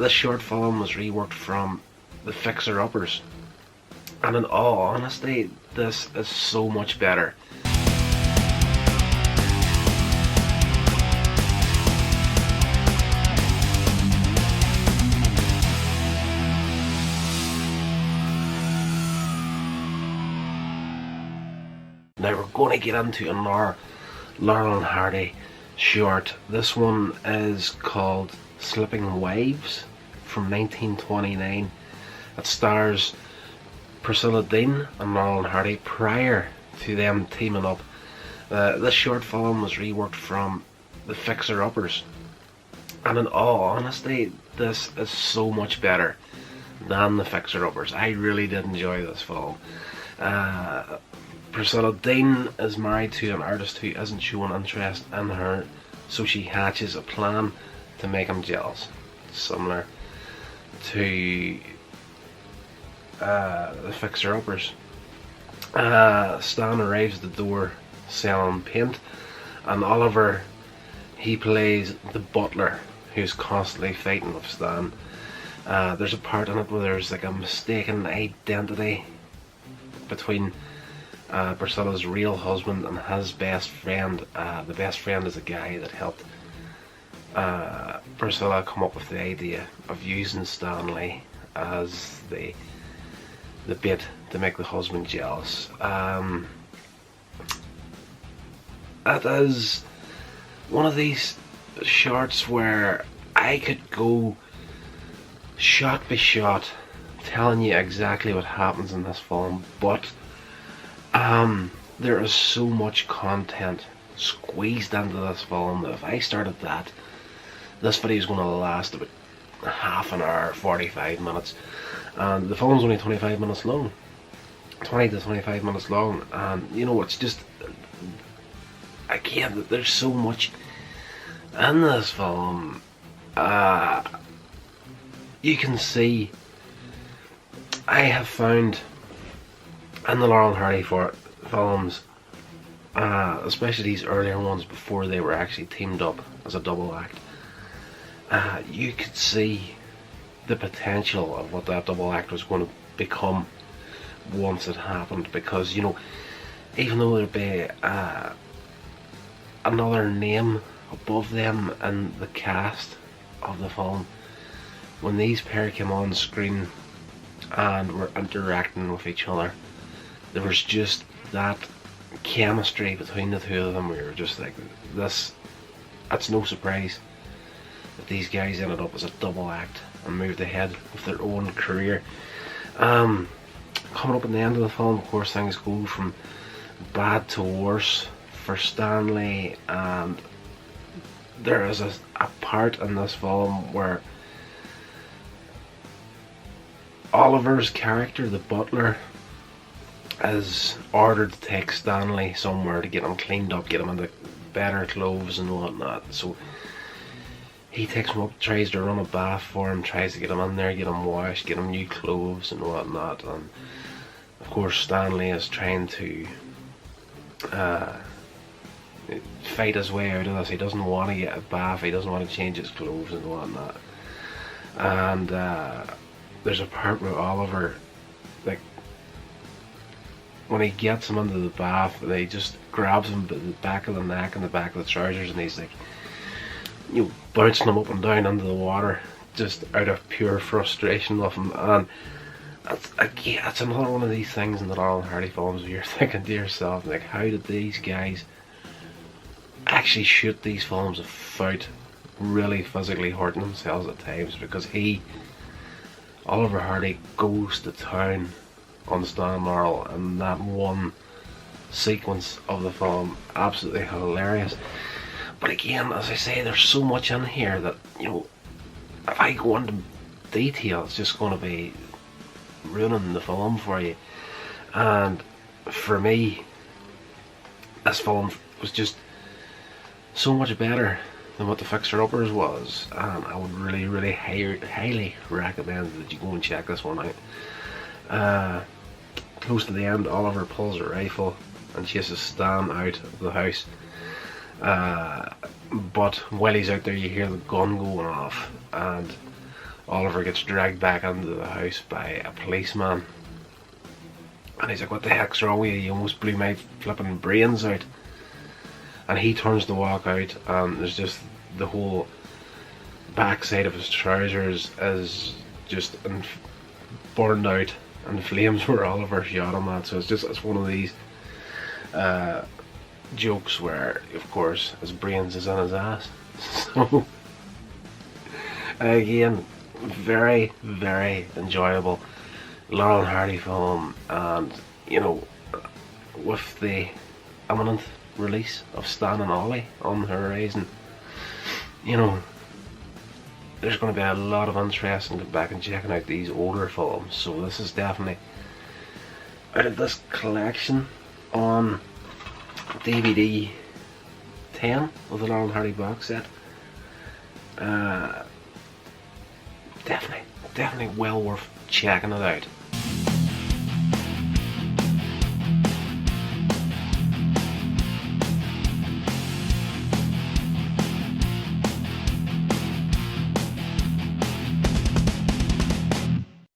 This short film was reworked from The Fixer-Uppers, and in all honesty, this is so much better. Now we're going to get into another Laurel and Hardy short. This one is called Slipping Wives from 1929. It stars Priscilla and Laurel and Hardy prior to them teaming up. This short film was reworked from The Fixer-Uppers, and in all honesty, this is so much better than The Fixer-Uppers. I really did enjoy this film. Priscilla is married to an artist who isn't showing interest in her, so she hatches a plan to make him jealous, similar to The Fixer-Uppers. Stan arrives at the door selling paint, and Oliver, he plays the butler who's constantly fighting with Stan. There's a part in it where there's like a mistaken identity between Priscilla's real husband and his best friend. The best friend is a guy that helped Priscilla come up with the idea of using Stanley as the bit to make the husband jealous. It is one of these shorts where I could go shot by shot telling you exactly what happens in this film, but there is so much content squeezed into this film that if I started that, this video is going to last about half an hour, 45 minutes, and the film's only 25 minutes long, 20 to 25 minutes long, and you know, it's just, again, there's so much in this film. You can see, I have found in the Laurel and Hardy films, especially these earlier ones before they were actually teamed up as a double act, you could see the potential of what that double act was going to become once it happened, because, you know, even though there'd be another name above them in the cast of the film, when these pair came on screen and were interacting with each other, there was just that chemistry between the two of them. We were just like, this, it's no surprise that these guys ended up as a double act and moved ahead with their own career. Coming up at the end of the film, of course, things go from bad to worse for Stanley, and there is a part in this film where Oliver's character, the butler, is ordered to take Stanley somewhere to get him cleaned up, get him into better clothes and whatnot. So he takes him up, tries to run a bath for him, tries to get him in there, get him washed, get him new clothes and whatnot. And of course Stanley is trying to fight his way out of this. He doesn't want to get a bath, he doesn't want to change his clothes and whatnot. And there's a part where Oliver, like, when he gets him into the bath, they just grabs him by the back of the neck and the back of the trousers, and he's like, you know, bouncing him up and down into the water, just out of pure frustration with him. And it's another one of these things in the Laurel and Hardy films where you're thinking to yourself, like, how did these guys actually shoot these films without really physically hurting themselves at times? Because Oliver Hardy goes to town on Stan Laurel, and that one sequence of the film, absolutely hilarious. But again, as I say, there's so much in here that, you know, if I go into detail, it's just going to be ruining the film for you. And for me, this film was just so much better than what The Fixer-Uppers was, and I would really, really highly recommend that you go and check this one out. Close to the end, Oliver pulls a rifle and chases Stan out of the house, but while he's out there, you hear the gun going off, and Oliver gets dragged back into the house by a policeman. And he's like, what the heck's wrong with you? You almost blew my flipping brains out. And he turns to walk out, and there's just the whole backside of his trousers is just burned out, and the flames where Oliver shot him at. So it's one of these jokes where, of course, his brains is in his ass. So again, very, very enjoyable Laurel and Hardy film, and you know, with the imminent release of Stan and Ollie on the horizon, you know, there's going to be a lot of interest in getting back and checking out these older films. So this is definitely, out of this collection on DVD 10 of the Laurel and Hardy box set, definitely well worth checking it out.